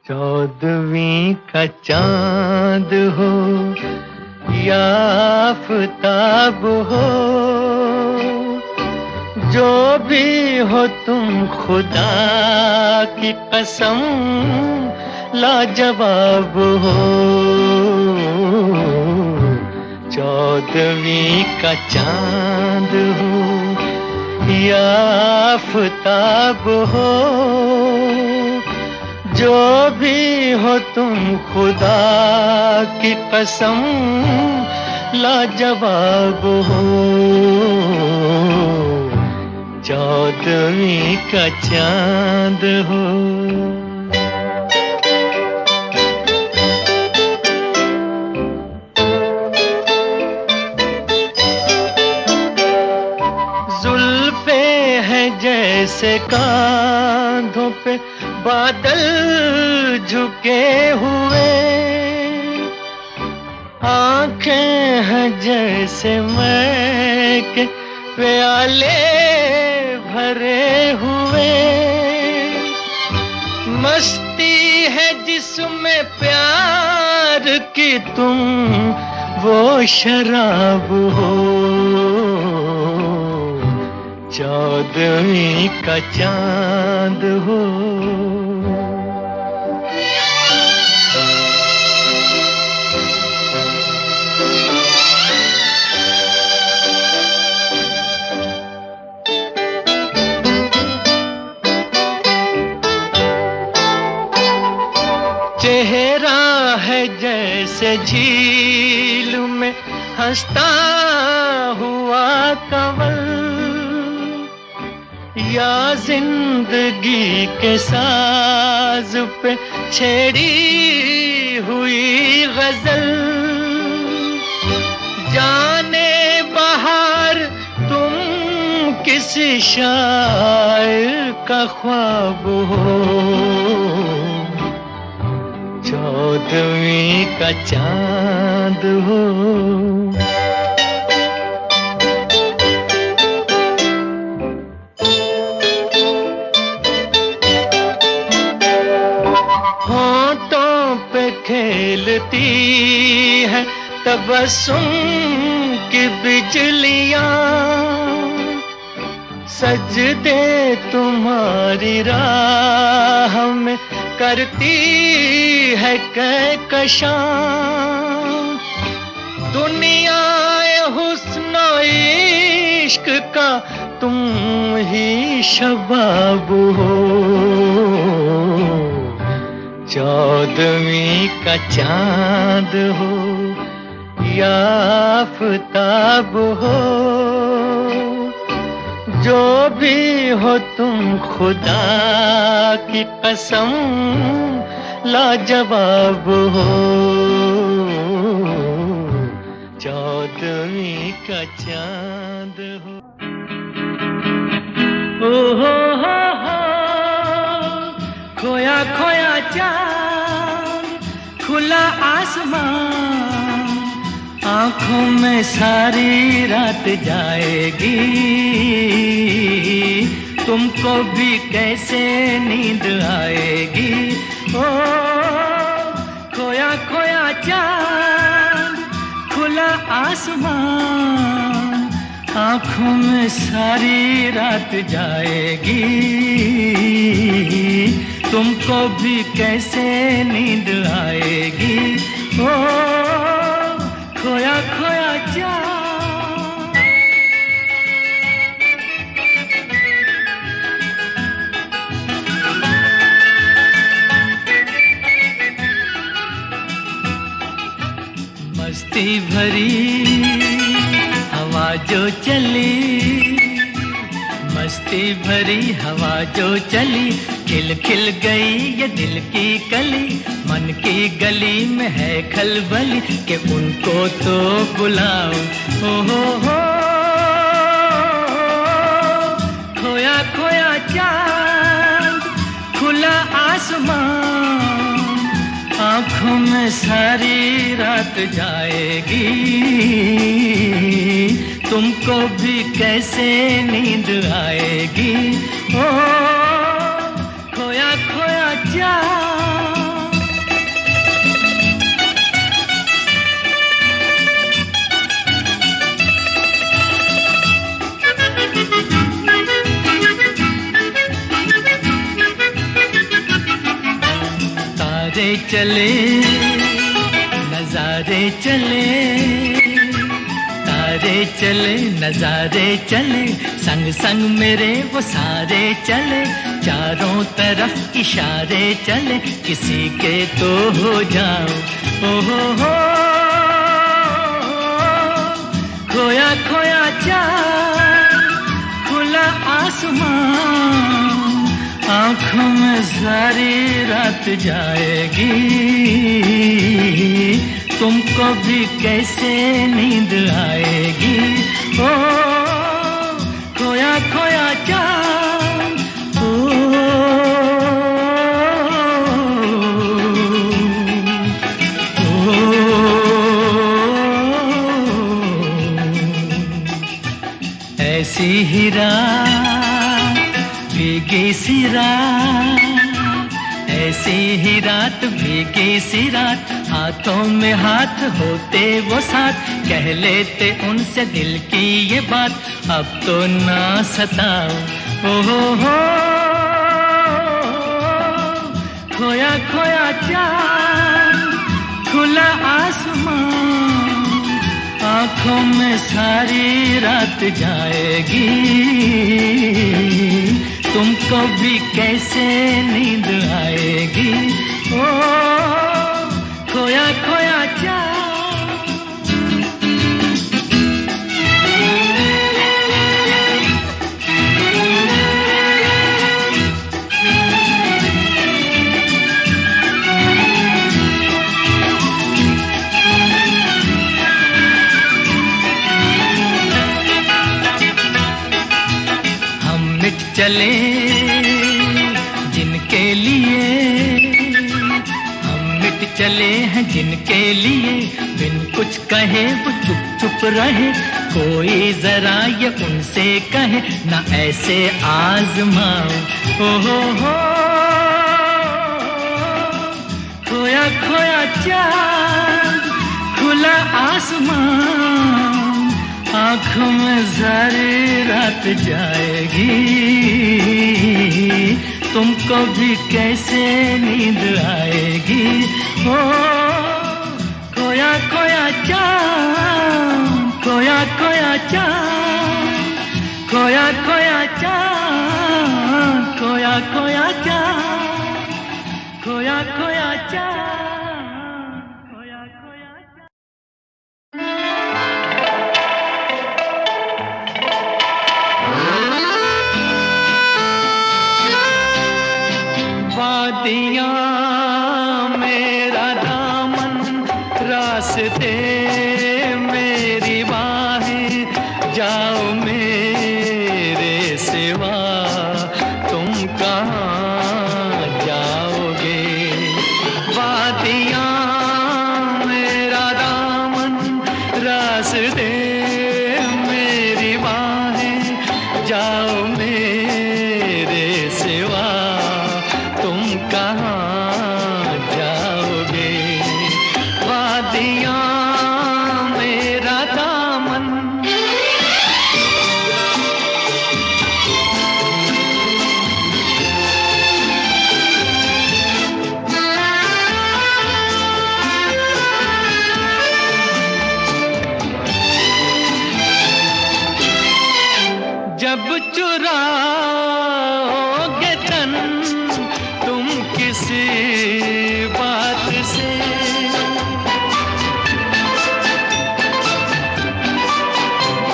14वीं का चांद हो या आफताब हो, जो भी हो तुम खुदा की कसम लाजवाब हो। 14वीं का चांद हो या आफताब हो, जो भी हो तुम खुदा की कसम लाजवाब हो। 14वीं का चांद हो। जुल्फे है जैसे कांधों पे बादल झुके हुए, आंखें हैं जैसे मैं के प्याले भरे हुए, मस्ती है जिसमें प्यार की तुम वो शराब हो। 14वीं का चांद हो। चेहरा है जैसे झील में हंसता हुआ कंवल, या जिंदगी के साज पे छेड़ी हुई गजल। जाने बहार तुम किसी शायर का ख्वाब हो। 14वीं का चांद हो। होंठों पे खेलती है तबस्सुम की बिजलियां, सजदे तुम्हारी राह में करती है कहकशां। दुनिया हुस्न इश्क का तुम ही शबाब हो। 14वीं का चांद हो या आफताब हो, जो भी हो तुम खुदा की कसम लाजवाब हो। 14वीं का चांद हो। ओ हो खोया खोया चांद, खुला आसमान, आंखों में सारी रात जाएगी, तुमको भी कैसे नींद आएगी। ओ खोया खोया चांद, खुला आसमान, आंखों में सारी रात जाएगी, तुमको भी कैसे नींद आएगी। ओ खोया खोया चांद। मस्ती भरी हवा जो चली, मस्ती भरी हवा जो चली, खिल खिल गई ये दिल की कली, मन की गली में है खलबली कि उनको तो बुलाओ। हो खोया खोया चांद, खुला आसमान, आंखों में सारी रात जाएगी, तुमको भी कैसे नींद आएगी। ओ खोया खोया चांद। तारे चले नजारे चले, तारे चले नजारे चले, संग संग मेरे वो सारे चले, चारों तरफ इशारे चले, किसी के तो हो जाओ। ओ हो खोया खोया चाँद खुला आसमान, आँखों में सारी रात जाएगी, तुमको भी कैसे नींद आएगी। ओ खोया खोया चाँद, ऐसी ही रात भीगी सी रात, ऐसी ही रात भीगी सी रात, हाथों में हाथ होते वो साथ, कह लेते उनसे दिल की ये बात, अब तो ना सताओ। ओ हो खोया खोया चाँद खुला आसमान, आँखों में सारी रात जाएगी, तुमको भी कैसे नींद आएगी। ओ खोया खोया चाँद। चले जिनके लिए, हम मिट चले हैं जिनके लिए, बिन कुछ कहे वो चुप चुप रहे, कोई जरा ये उनसे कहे ना ऐसे आजमाओ। ओ हो खोया खोया चाँद खुला आसमान, आँखों में सारी रात जाएगी, तुमको भी कैसे नींद आएगी। ओ खोया खोया चाँद, खोया खोया चाँद, खोया खोया चाँद, खोया खोया चाँद, खोया खोया चाँद। वादियाँ मेरा दामन, रास्ते मेरी बाहें, जाओ मेरे सिवा तुम कहाँ जाओगे। वादियाँ मेरा दामन, रास्ते मेरी बाहें, जाओ मेरे सिवा तुम कहाँ जाओगे। वादियाँ मेरा दामन, जब चुराओगे तन तुम किसी बात से,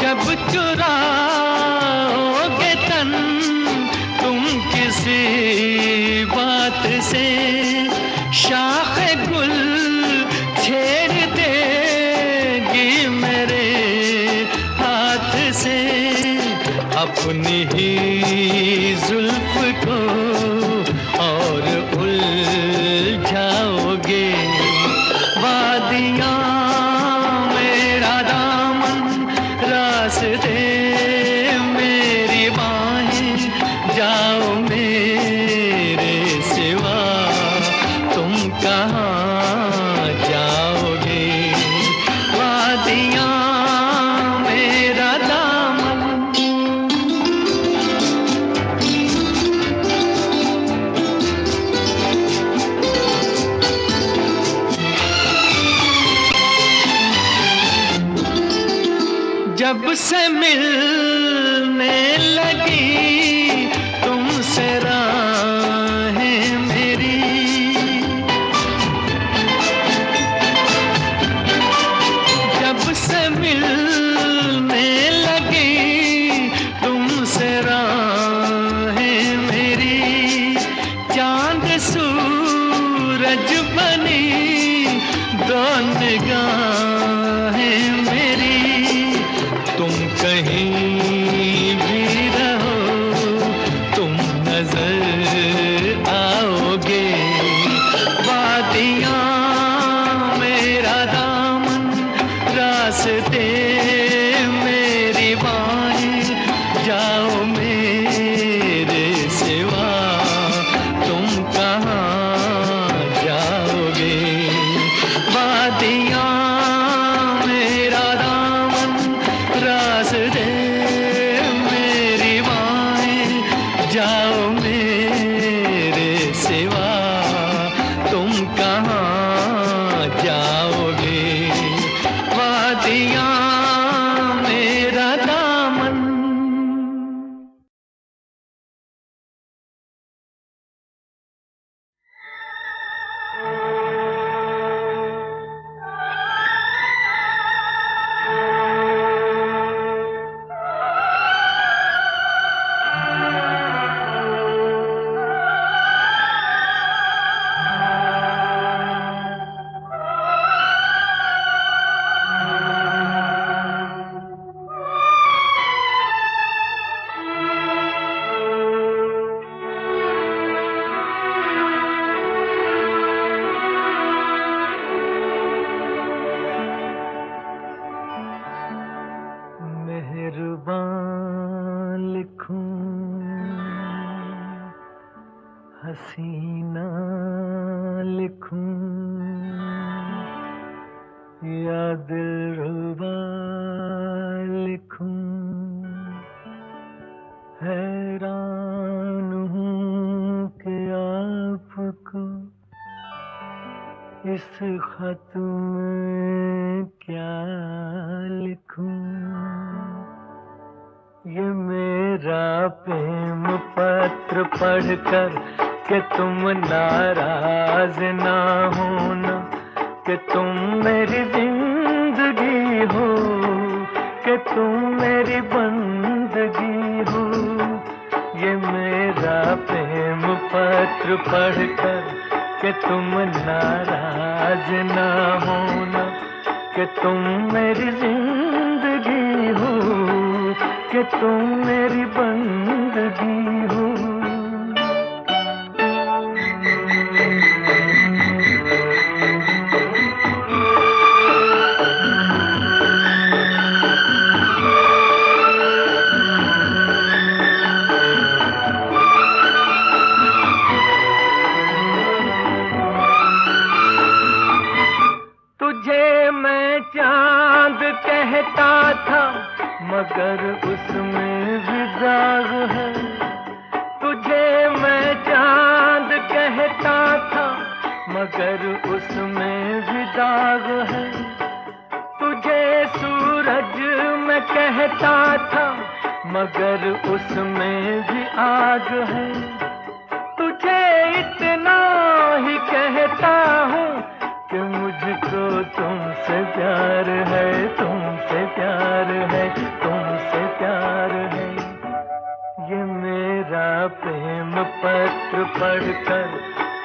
जब चुराओगे तन तुम किसी बात से, शाख गुल छेड़ देगी मेरे हाथ से, अपनी ही जुल्फ को और उलझाओगे। वादियाँ मेरा दामन, रास्ते मेरी बाहें, जाओ मेरे सिवा तुम कहाँ जाओगे। वादियाँ मेरा दामन, जब से मिलने लगी तुमसे राहें मेरी, जब से मिलने लगी तुमसे राहें मेरी, चांद सूरज बनी दो निगाहें मेरी। तुम कहीं भी रहो तुम नजर आओगे, वादियाँ मेरा दामन, रास्ते मेरी बाहें, जाओ मेरे सिवा तुम कहाँ जाओगे। वादियाँ मेरा दामन, रास्ते मेरी बाहें, जाओ मेरे सिवा तुम कहाँ जाओगे। वादियाँ मेरा दामन। मेहरबान लिखूं हसीना लिखूं या दिलरुबा लिखूं, हैरान हूँ कि आपको इस खत में क्या लिखूं। ये मेरा प्रेम पत्र पढ़कर कि तुम नाराज ना होना, कि तुम मेरी जिंदगी हो, कि तुम मेरी बंदगी हो। ये मेरा प्रेम पत्र पढ़कर कि तुम नाराज ना होना, कि तुम मेरी जिंदगी हो, कि तुम मेरी बंदगी हो। तुझे मैं चांद कहता था मगर उसमें भी दाग है। तुझे मैं चांद कहता था मगर उसमें भी दाग है। तुझे सूरज मैं कहता था मगर उसमें भी आग है। तुझे इतना ही कहता हूँ कि मुझको तुमसे प्यार है, तुमसे प्यार है, तुमसे प्यार है। ये मेरा प्रेम पत्र पढ़कर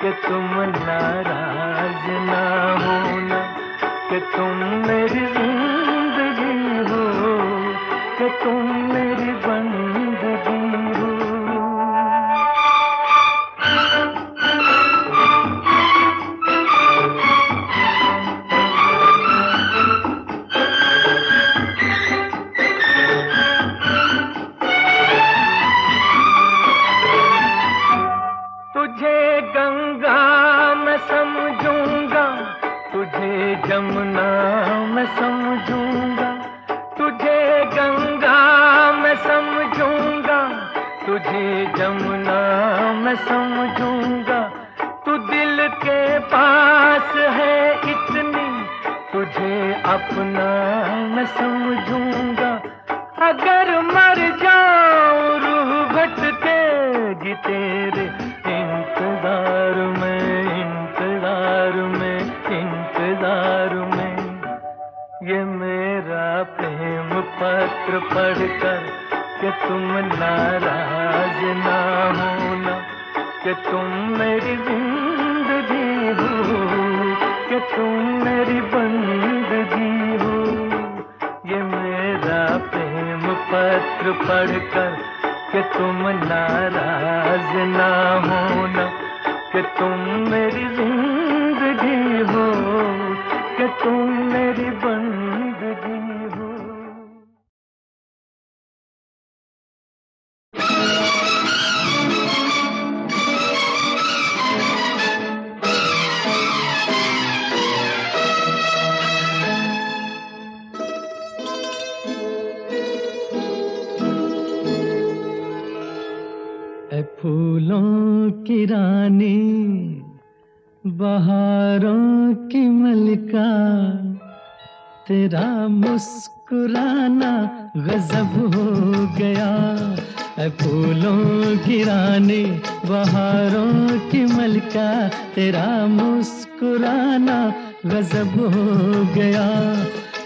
कि तुम नाराज ना होना, कि तुम मेरी जिंदगी हो, कि तुम मेरी बंदगी हो। तुझे गंगा मैं समझूंगा, तुझे जमुना मैं समझूंगा। तुझे गंगा मैं समझूंगा, तुझे जमुना मैं समझूंगा। तू दिल के पास है इतनी, तुझे अपना मैं समझूंगा। ये मेरा प्रेम पत्र पढ़कर कि तुम नाराज ना होना, कि तुम मेरी जिंदगी हो, कि तुम मेरी बंदगी हो। ये मेरा प्रेम पत्र पढ़कर कि तुम नाराज ना होना, कि तुम मेरी जिंदगी हो, कि तुम मेरी बंदगी हो। ऐ फूलों की रानी, बहारों की मलिका, तेरा मुस्कुराना गजब हो गया। ऐ फूलों की रानी, बहारों की मलिका, तेरा मुस्कुराना गजब हो गया।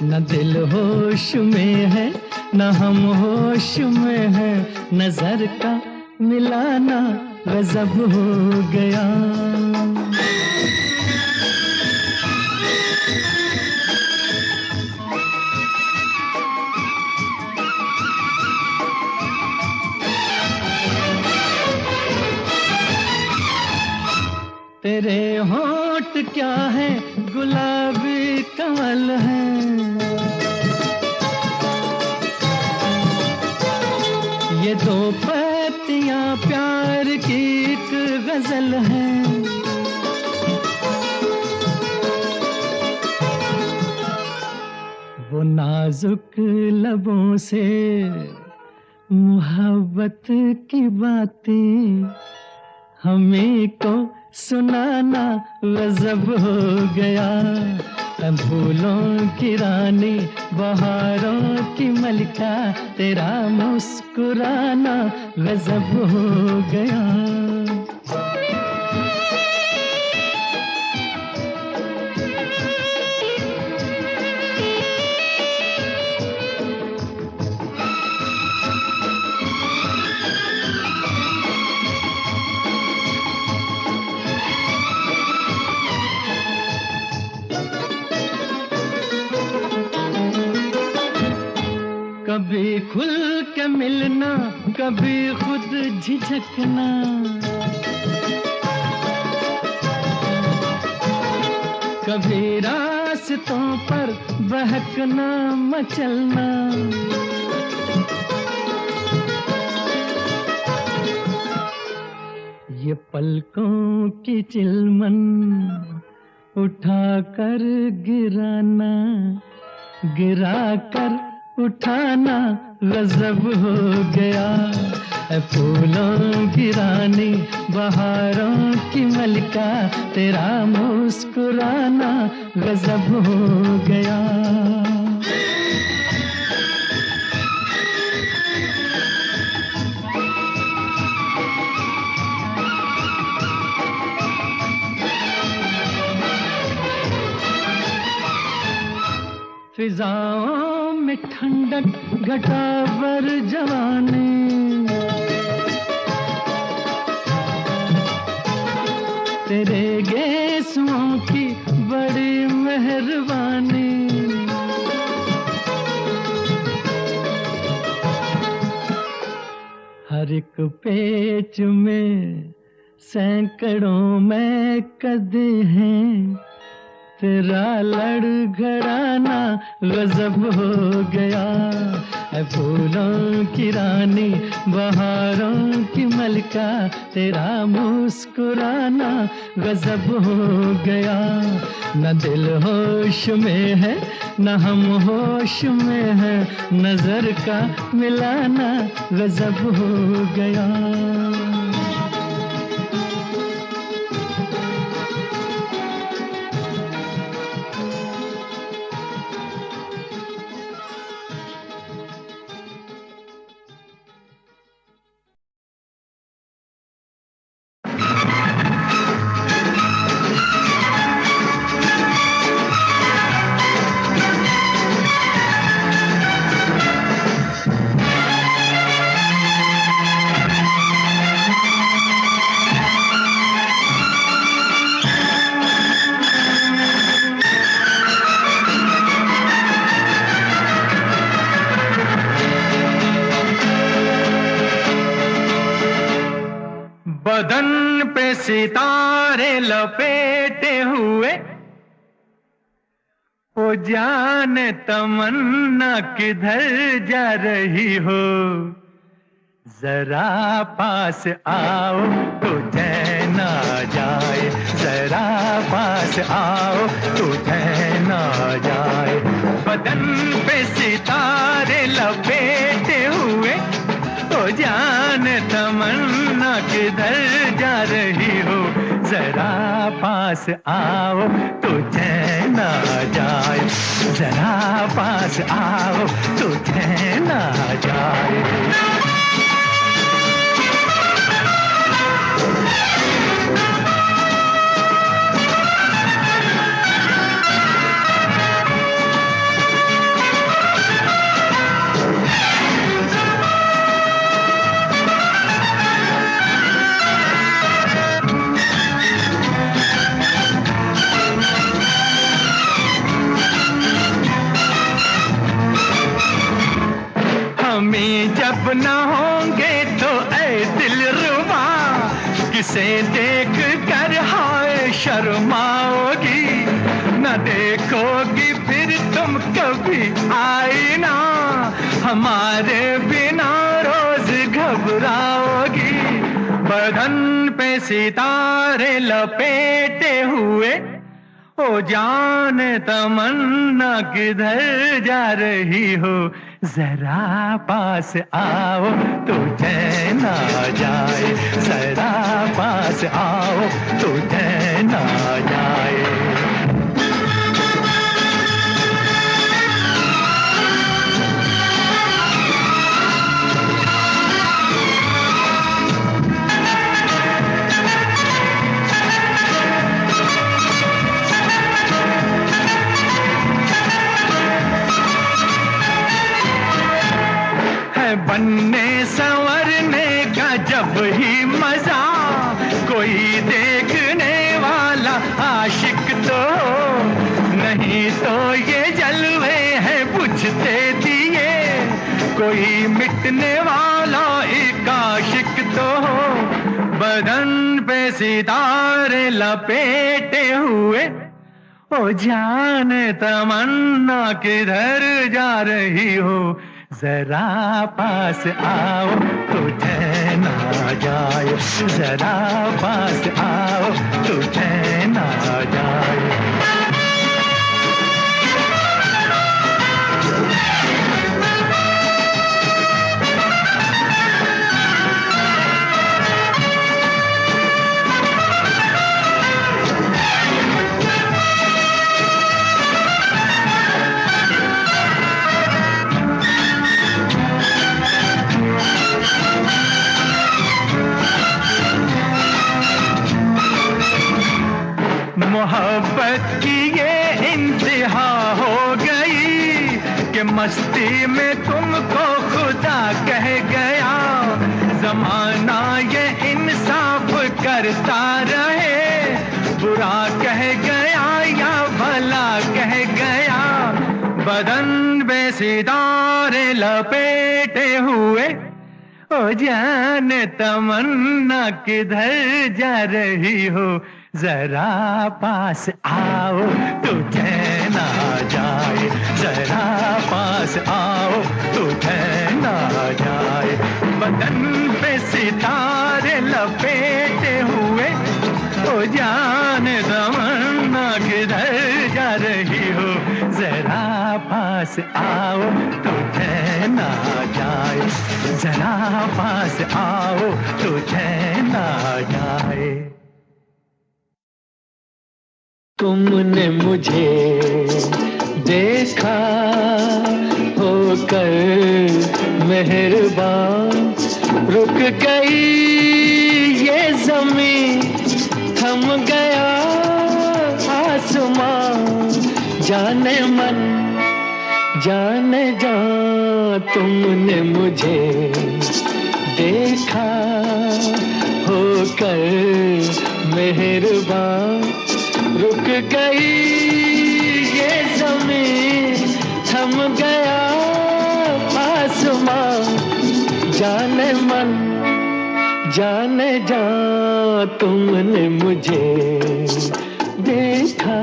न दिल होश में है, न हम होश में है, नजर का मिलाना गजब हो गया। तेरे होंठ क्या है, गुलाबी कमल है, ये दो पत्तियां प्यार की एक गजल है। वो नाजुक लबों से मोहब्बत की बातें हमें को सुनाना गजब हो गया। फूलों की रानी, बहारों की मलिका, तेरा मुस्कुराना गजब हो गया। कभी खुल के मिलना, कभी खुद झिझकना, कभी रास्तों पर बहकना मचलना। ये पलकों की चिलमन उठा कर गिराना, गिरा कर उठाना गजब हो गया। फूलों की रानी, बहारों की मलिका, तेरा मुस्कुराना गजब हो गया। फिजाओं में ठंडक, घटा पर जवानी, तेरे गेसुओं की बड़ी मेहरबानी। हर एक पेच में सैकड़ों में कदे हैं, तेरा लड़खड़ाना गजब हो गया। फूलों की रानी, बहारों की मलिका, तेरा मुस्कुराना गजब हो गया। न दिल होश में है, न हम होश में है, नजर का मिलाना गजब हो गया। सितारे लपेटे हुए, ओ जाने तमन्ना किधर जा रही हो, जरा पास आओ तो चैन आ जाए, जरा पास आओ तो चैन आ जाए। बदन पे सितारे लपेटे हुए, ओ जान तमन्ना किधर जा रही हो, जरा पास आओ तो चैन आ जाए, जरा पास आओ तो चैन आ जाए। हमें जब न होंगे तो ऐ दिलरुबा, किसे देख कर हाय शर्माओगी, न देखोगी फिर तुम कभी आईना, हमारे बिना रोज घबराओगी। बदन पे सितारे लपेटे हुए, ओ जान तमन्ना किधर जा रही हो, जरा पास आओ तो चैन आ जाए, जरा पास आओ तो चैन आ जाए। बनने संवरने का जब ही मजा, कोई देखने वाला आशिक तो नहीं, तो ये जलवे हैं बुझते दिए, कोई मिटने वाला एक आशिक तो हो। बदन पे सितारे लपेटे हुए, ओ जान तमन्ना किधर जा रही हो, जरा पास आओ तो चैन आ जाए, जरा पास आओ तो चैन आ जाए। मोहब्बत की ये इंतहा हो गई कि मस्ती में तुमको खुदा कह गया, जमाना ये इंसाफ करता रहे, बुरा कह गया या भला कह गया। बदन पे सितारे लपेटे हुए, ओ जान तमन्ना किधर जा रही हो, जरा पास आओ तो चैन आ जाए, जरा पास आओ तो चैन आ जाए। बदन पे सितारे लपेटे हुए, ओ जान तमन्ना किधर जा रही हो, जरा पास आओ तो चैन आ जाए, जरा पास आओ तो चैन आ जाए। तुमने मुझे देखा होकर मेहरबान, रुक गई ये ज़मीं, थम गया आसमां, जाने मन जाने जा। तुमने मुझे देखा होकर मेहरबान, रुक गई ये ज़मीं, थम गया आसमां, जाने मन जाने जा तुमने मुझे देखा।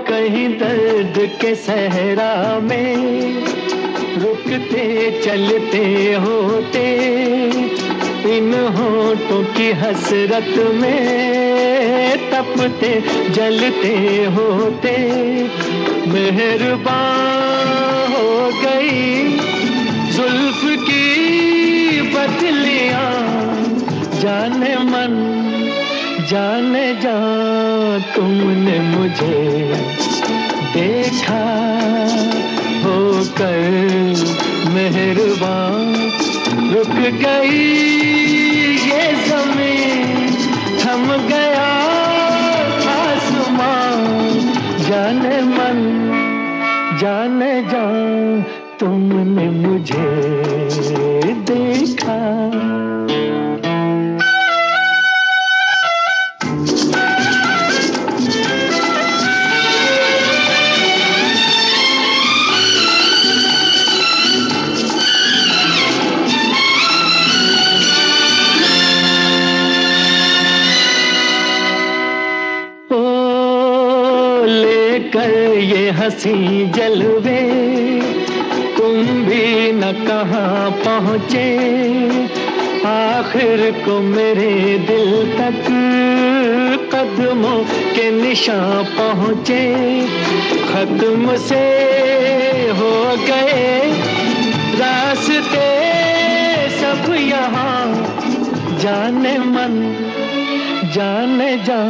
कहीं दर्द के सहरा में रुकते चलते होते, इन होठों की हसरत में तपते जलते होते। मेहरबान हो गई जुल्फ की बदलियां, जाने मन जाने जा तुमने मुझे देखा। होकर मेहरबान रुक गई ये ज़मीन, थम गया आसमां। जाने मन जाने जा तुमने मुझे देखा। लेकर ये हंसी जलवे तुम भी न कहाँ पहुँचे, आखिर को मेरे दिल तक कदमों के निशान पहुँचे। खत्म से हो गए रास्ते सब यहाँ, जाने मन जाने जा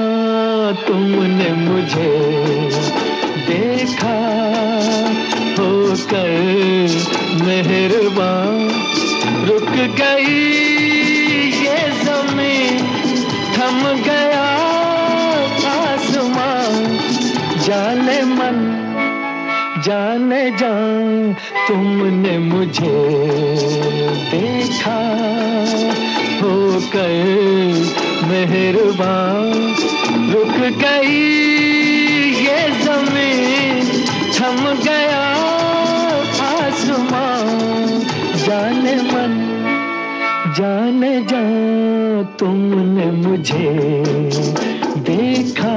तुमने मुझे देखा। होकर मेहरबान रुक गई ये ज़मीन, थम गया आसमां। जाने मन जाने जा तुमने मुझे देखा। होकर मेहरबान रुक गई ये ज़मीन, थम गया आसमां। जाने मन जाने जा तुमने मुझे देखा।